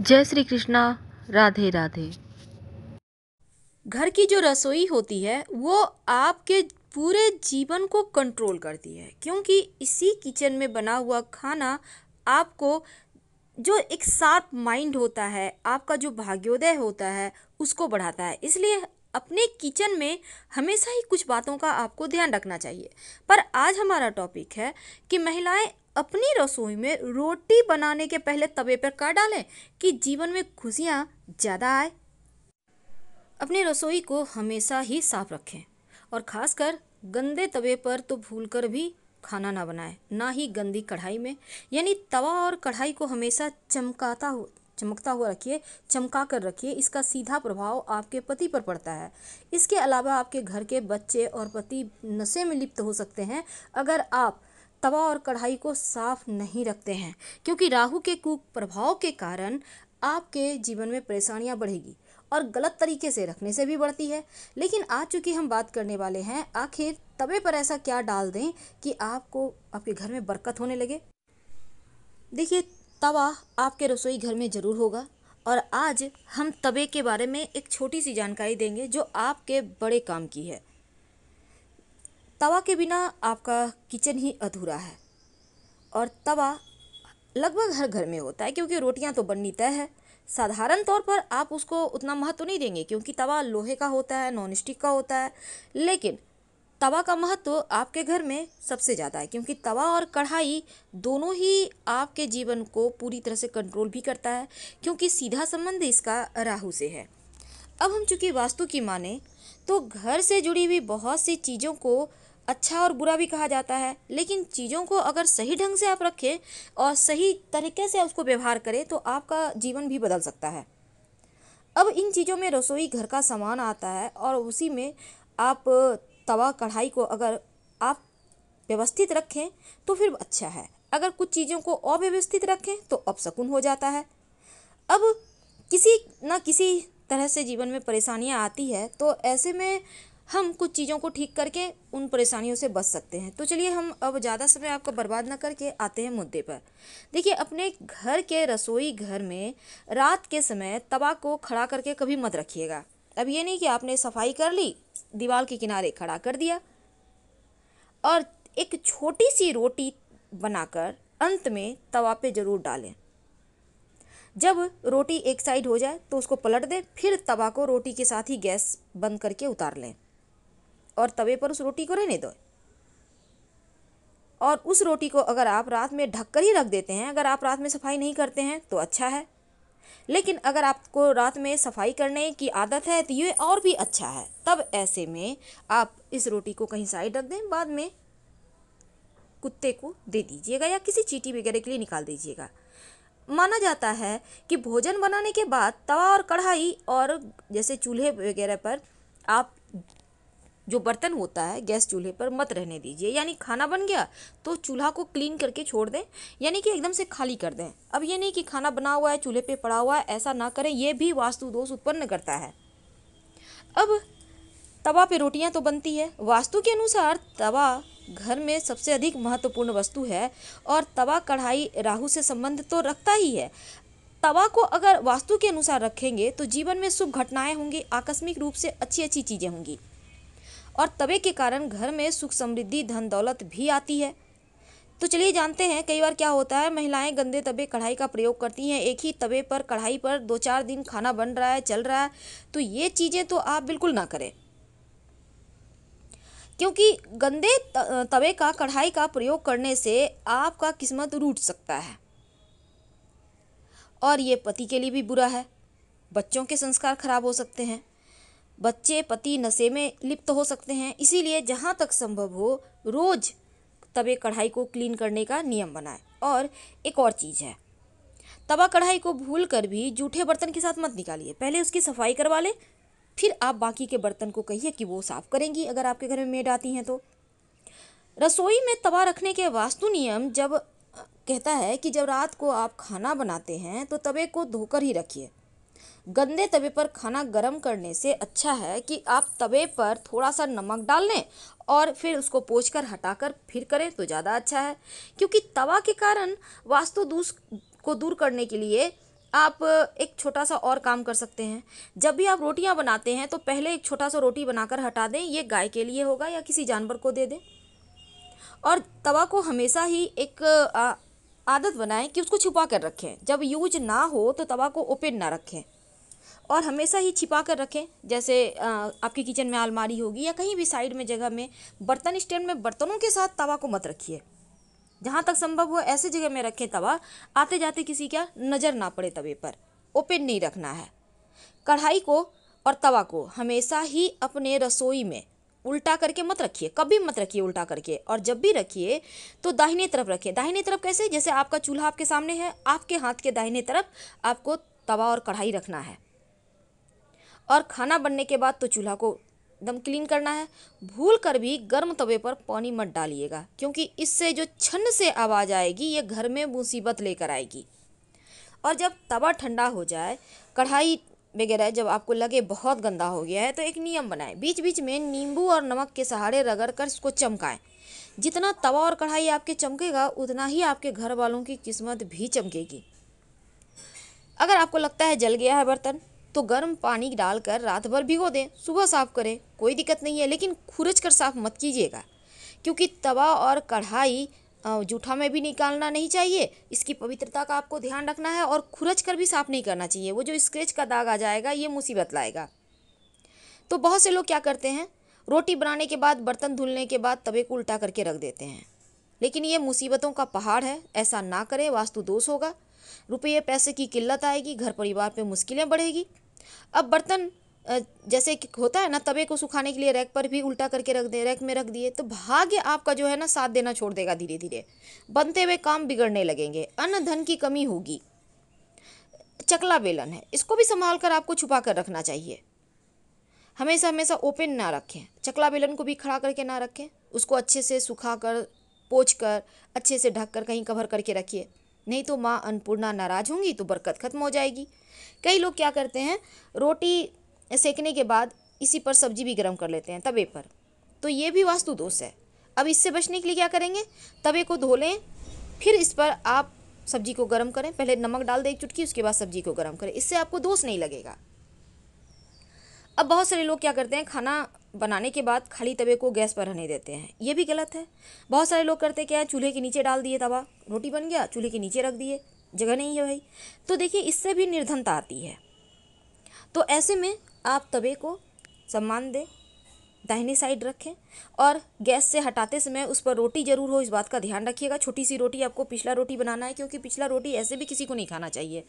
जय श्री कृष्णा। राधे राधे। घर की जो रसोई होती है वो आपके पूरे जीवन को कंट्रोल करती है, क्योंकि इसी किचन में बना हुआ खाना आपको जो एक शार्प माइंड होता है, आपका जो भाग्योदय होता है, उसको बढ़ाता है। इसलिए अपने किचन में हमेशा ही कुछ बातों का आपको ध्यान रखना चाहिए। पर आज हमारा टॉपिक है कि महिलाएं अपनी रसोई में रोटी बनाने के पहले तवे पर क्या डालें कि जीवन में खुशियाँ ज़्यादा आए। अपनी रसोई को हमेशा ही साफ रखें और ख़ासकर गंदे तवे पर तो भूलकर भी खाना ना बनाएं, ना ही गंदी कढ़ाई में। यानी तवा और कढ़ाई को हमेशा चमकता हुआ रखिए, चमका कर रखिए। इसका सीधा प्रभाव आपके पति पर पड़ता है। इसके अलावा आपके घर के बच्चे और पति नशे में लिप्त हो सकते हैं अगर आप तवा और कढ़ाई को साफ नहीं रखते हैं, क्योंकि राहु के कुप्रभाव के कारण आपके जीवन में परेशानियां बढ़ेगी और गलत तरीके से रखने से भी बढ़ती है। लेकिन आज चूंकि हम बात करने वाले हैं आखिर तवे पर ऐसा क्या डाल दें कि आपको आपके घर में बरकत होने लगे। देखिए, तवा आपके रसोई घर में ज़रूर होगा और आज हम तवे के बारे में एक छोटी सी जानकारी देंगे जो आपके बड़े काम की है। तवा के बिना आपका किचन ही अधूरा है और तवा लगभग हर घर में होता है, क्योंकि रोटियां तो बननी तय है। साधारण तौर पर आप उसको उतना महत्व नहीं देंगे क्योंकि तवा लोहे का होता है, नॉन स्टिक का होता है। लेकिन तवा का महत्व आपके घर में सबसे ज़्यादा है, क्योंकि तवा और कढ़ाई दोनों ही आपके जीवन को पूरी तरह से कंट्रोल भी करता है, क्योंकि सीधा संबंध इसका राहु से है। अब हम चूंकि वास्तु की माने तो घर से जुड़ी हुई बहुत सी चीज़ों को अच्छा और बुरा भी कहा जाता है, लेकिन चीज़ों को अगर सही ढंग से आप रखें और सही तरीके से उसको व्यवहार करें तो आपका जीवन भी बदल सकता है। अब इन चीज़ों में रसोई घर का सामान आता है और उसी में आप तवा कढ़ाई को अगर आप व्यवस्थित रखें तो फिर अच्छा है। अगर कुछ चीज़ों को अव्यवस्थित रखें तो अपशकुन हो जाता है। अब किसी ना किसी तरह से जीवन में परेशानियां आती है, तो ऐसे में हम कुछ चीज़ों को ठीक करके उन परेशानियों से बच सकते हैं। तो चलिए हम अब ज़्यादा समय आपका बर्बाद ना करके आते हैं मुद्दे पर। देखिए, अपने घर के रसोई घर में रात के समय तवा को खड़ा करके कभी मत रखिएगा। अब ये नहीं कि आपने सफाई कर ली, दीवार के किनारे खड़ा कर दिया। और एक छोटी सी रोटी बनाकर अंत में तवा पे ज़रूर डालें। जब रोटी एक साइड हो जाए तो उसको पलट दें, फिर तवा को रोटी के साथ ही गैस बंद करके उतार लें और तवे पर उस रोटी को रहने दो। और उस रोटी को अगर आप रात में ढक कर ही रख देते हैं, अगर आप रात में सफाई नहीं करते हैं तो अच्छा है। लेकिन अगर आपको रात में सफाई करने की आदत है तो ये और भी अच्छा है। तब ऐसे में आप इस रोटी को कहीं साइड रख दें, बाद में कुत्ते को दे दीजिएगा या किसी चींटी वगैरह के लिए निकाल दीजिएगा। माना जाता है कि भोजन बनाने के बाद तवा और कढ़ाई और जैसे चूल्हे वगैरह पर आप जो बर्तन होता है गैस चूल्हे पर मत रहने दीजिए। यानी खाना बन गया तो चूल्हा को क्लीन करके छोड़ दें, यानी कि एकदम से खाली कर दें। अब ये नहीं कि खाना बना हुआ है चूल्हे पे पड़ा हुआ है, ऐसा ना करें, ये भी वास्तु दोष उत्पन्न करता है। अब तवा पे रोटियां तो बनती है। वास्तु के अनुसार तवा घर में सबसे अधिक महत्वपूर्ण वस्तु है और तवा कढ़ाई राहु से संबंध तो रखता ही है। तवा को अगर वास्तु के अनुसार रखेंगे तो जीवन में शुभ घटनाएं होंगी, आकस्मिक रूप से अच्छी अच्छी चीज़ें होंगी और तवे के कारण घर में सुख समृद्धि धन दौलत भी आती है। तो चलिए जानते हैं कई बार क्या होता है, महिलाएं गंदे तवे कढ़ाई का प्रयोग करती हैं। एक ही तवे पर कढ़ाई पर 2-4 दिन खाना बन रहा है, चल रहा है, तो ये चीज़ें तो आप बिल्कुल ना करें, क्योंकि गंदे तवे का कढ़ाई का प्रयोग करने से आपका किस्मत रूठ सकता है और ये पति के लिए भी बुरा है। बच्चों के संस्कार खराब हो सकते हैं, बच्चे पति नशे में लिप्त हो सकते हैं। इसीलिए जहाँ तक संभव हो रोज तवे कढ़ाई को क्लीन करने का नियम बनाएं। और एक और चीज़ है, तवा कढ़ाई को भूल कर भी जूठे बर्तन के साथ मत निकालिए। पहले उसकी सफाई करवा लें, फिर आप बाकी के बर्तन को कहिए कि वो साफ करेंगी अगर आपके घर में मेड आती हैं तो। रसोई में तवा रखने के वास्तु नियम जब कहता है कि जब रात को आप खाना बनाते हैं तो तवे को धोकर ही रखिए। गंदे तवे पर खाना गर्म करने से अच्छा है कि आप तवे पर थोड़ा सा नमक डाल लें और फिर उसको पोंछकर हटाकर फिर करें तो ज़्यादा अच्छा है, क्योंकि तवा के कारण वास्तु दोष को दूर करने के लिए आप एक छोटा सा और काम कर सकते हैं। जब भी आप रोटियां बनाते हैं तो पहले एक छोटा सा रोटी बनाकर हटा दें, ये गाय के लिए होगा या किसी जानवर को दे दें। और तवा को हमेशा ही एक आदत बनाएं कि उसको छुपा कर रखें। जब यूज ना हो तो तवा को ओपन ना रखें और हमेशा ही छिपा कर रखें। जैसे आपकी किचन में अलमारी होगी या कहीं भी साइड में जगह में, बर्तन स्टैंड में बर्तनों के साथ तवा को मत रखिए। जहाँ तक संभव हो ऐसे जगह में रखें तवा, आते जाते किसी का नज़र ना पड़े तवे पर। ओपन नहीं रखना है। कढ़ाई को और तवा को हमेशा ही अपने रसोई में उल्टा करके मत रखिए, कभी मत रखिए उल्टा करके। और जब भी रखिए तो दाहिने तरफ रखिए। दाहिने तरफ कैसे? जैसे आपका चूल्हा आपके सामने है, आपके हाथ के दाहिने तरफ आपको तवा और कढ़ाई रखना है। और खाना बनने के बाद तो चूल्हा को एकदम क्लीन करना है। भूल कर भी गर्म तवे पर पानी मत डालिएगा, क्योंकि इससे जो छन से आवाज़ आएगी ये घर में मुसीबत लेकर आएगी। और जब तवा ठंडा हो जाए, कढ़ाई वगैरह जब आपको लगे बहुत गंदा हो गया है, तो एक नियम बनाएं, बीच बीच में नींबू और नमक के सहारे रगड़ कर इसको चमकाएं। जितना तवा और कढ़ाई आपके चमकेगा उतना ही आपके घर वालों की किस्मत भी चमकेगी। अगर आपको लगता है जल गया है बर्तन, तो गर्म पानी डालकर रात भर भिगो दें, सुबह साफ करें, कोई दिक्कत नहीं है। लेकिन खुरच कर साफ मत कीजिएगा, क्योंकि तवा और कढ़ाई जूठा में भी निकालना नहीं चाहिए। इसकी पवित्रता का आपको ध्यान रखना है और खुरच कर भी साफ नहीं करना चाहिए। वो जो स्क्रैच का दाग आ जाएगा ये मुसीबत लाएगा। तो बहुत से लोग क्या करते हैं, रोटी बनाने के बाद, बर्तन धुलने के बाद तवे को उल्टा करके रख देते हैं। लेकिन ये मुसीबतों का पहाड़ है, ऐसा ना करें, वास्तु दोष होगा, रुपये पैसे की किल्लत आएगी, घर परिवार पे मुश्किलें बढ़ेगी। अब बर्तन जैसे कि होता है ना, तवे को सुखाने के लिए रैक पर भी उल्टा करके रख दे, रैक में रख दिए, तो भाग्य आपका जो है ना साथ देना छोड़ देगा। धीरे धीरे बनते हुए काम बिगड़ने लगेंगे, अन्न धन की कमी होगी। चकला बेलन है, इसको भी संभाल कर आपको छुपा कर रखना चाहिए। हमेशा हमेशा ओपन ना रखें। चकला बेलन को भी खड़ा करके ना रखें, उसको अच्छे से सुखा कर, पोंछ कर, अच्छे से ढक कर कहीं कवर करके रखिए, नहीं तो माँ अन्नपूर्णा नाराज होंगी तो बरकत खत्म हो जाएगी। कई लोग क्या करते हैं, रोटी सेकने के बाद इसी पर सब्जी भी गर्म कर लेते हैं तवे पर, तो ये भी वास्तु दोष है। अब इससे बचने के लिए क्या करेंगे, तवे को धो लें, फिर इस पर आप सब्जी को गर्म करें। पहले नमक डाल दें एक चुटकी, उसके बाद सब्जी को गर्म करें, इससे आपको दोष नहीं लगेगा। अब बहुत सारे लोग क्या करते हैं, खाना बनाने के बाद खाली तवे को गैस पर रहने देते हैं, ये भी गलत है। बहुत सारे लोग करते क्या है, चूल्हे के नीचे डाल दिए तवा, रोटी बन गया, चूल्हे के नीचे रख दिए, जगह नहीं है भाई। तो देखिए इससे भी निर्धनता आती है। तो ऐसे में आप तवे को सम्मान दें, दाहिनी साइड रखें और गैस से हटाते समय उस पर रोटी जरूर हो, इस बात का ध्यान रखिएगा। छोटी सी रोटी आपको पिछला रोटी बनाना है, क्योंकि पिछला रोटी ऐसे भी किसी को नहीं खाना चाहिए।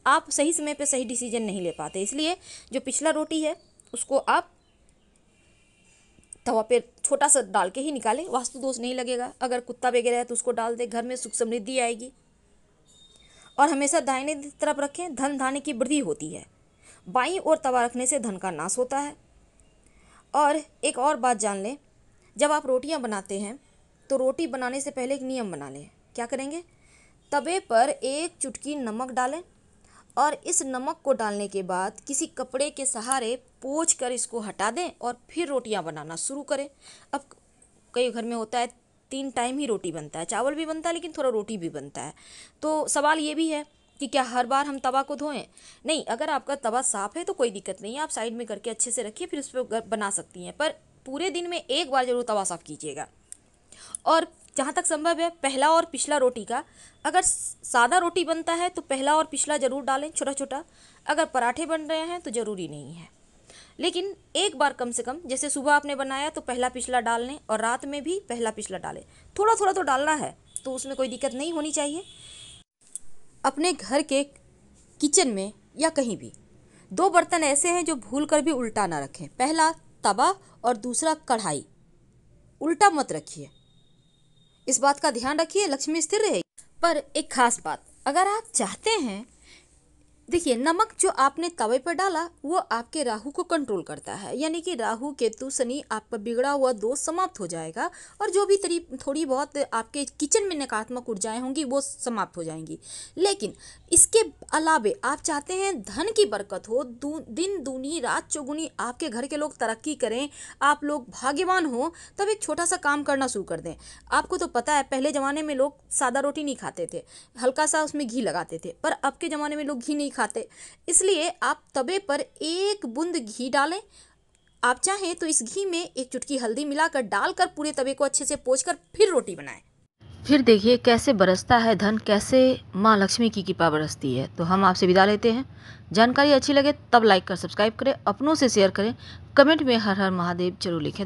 आप सही समय पे सही डिसीजन नहीं ले पाते, इसलिए जो पिछला रोटी है उसको आप तवा पे छोटा सा डाल के ही निकालें, वास्तु दोष नहीं लगेगा। अगर कुत्ता वगैरह है तो उसको डाल दें, घर में सुख समृद्धि आएगी। और हमेशा दाहिने तरफ रखें, धन धान्य की वृद्धि होती है। बाईं ओर तवा रखने से धन का नाश होता है। और एक और बात जान लें, जब आप रोटियां बनाते हैं तो रोटी बनाने से पहले एक नियम बना लें। क्या करेंगे, तवे पर एक चुटकी नमक डालें और इस नमक को डालने के बाद किसी कपड़े के सहारे पोंछ कर इसको हटा दें और फिर रोटियां बनाना शुरू करें। अब कई घर में होता है 3 टाइम ही रोटी बनता है, चावल भी बनता है लेकिन थोड़ा रोटी भी बनता है। तो सवाल ये भी है कि क्या हर बार हम तवा को धोएं? नहीं, अगर आपका तवा साफ़ है तो कोई दिक्कत नहीं है, आप साइड में करके अच्छे से रखिए, फिर उस पर बना सकती हैं। पर पूरे दिन में एक बार जरूर तवा साफ़ कीजिएगा। और जहाँ तक संभव है पहला और पिछला रोटी का, अगर सादा रोटी बनता है तो पहला और पिछला ज़रूर डालें छोटा छोटा। अगर पराठे बन रहे हैं तो ज़रूरी नहीं है, लेकिन एक बार कम से कम, जैसे सुबह आपने बनाया तो पहला पिछला डाल लें और रात में भी पहला पिछला डालें। थोड़ा थोड़ा तो डालना है, तो उसमें कोई दिक्कत नहीं होनी चाहिए। अपने घर के किचन में या कहीं भी 2 बर्तन ऐसे हैं जो भूल कर भी उल्टा ना रखें। पहला तवा और दूसरा कढ़ाई, उल्टा मत रखिए, इस बात का ध्यान रखिए, लक्ष्मी स्थिर रहेगी। पर एक खास बात, अगर आप चाहते हैं देखिए, नमक जो आपने तवे पर डाला वो आपके राहु को कंट्रोल करता है, यानी कि राहु केतु शनि आपका बिगड़ा हुआ दोष समाप्त हो जाएगा और जो भी थोड़ी बहुत आपके किचन में नकारात्मक ऊर्जाएं होंगी वो समाप्त हो जाएंगी। लेकिन इसके अलावे आप चाहते हैं धन की बरकत हो, दिन दूनी रात चौगुनी आपके घर के लोग तरक्की करें, आप लोग भाग्यवान हो, तब एक छोटा सा काम करना शुरू कर दें। आपको तो पता है पहले ज़माने में लोग सादा रोटी नहीं खाते थे, हल्का सा उसमें घी लगाते थे, पर अब के ज़माने में लोग घी नहीं खाते। इसलिए आप तवे पर एक बूंद घी डालें। आप चाहें तो इस घी में एक चुटकी हल्दी मिलाकर डालकर पूरे तवे को अच्छे से पोंछकर फिर रोटी बनाएं। फिर देखिए कैसे बरसता है धन, कैसे माँ लक्ष्मी की कृपा बरसती है। तो हम आपसे विदा लेते हैं। जानकारी अच्छी लगे तब लाइक कर सब्सक्राइब करें, अपनों से शेयर करें, कमेंट में हर हर महादेव जरूर लिखें।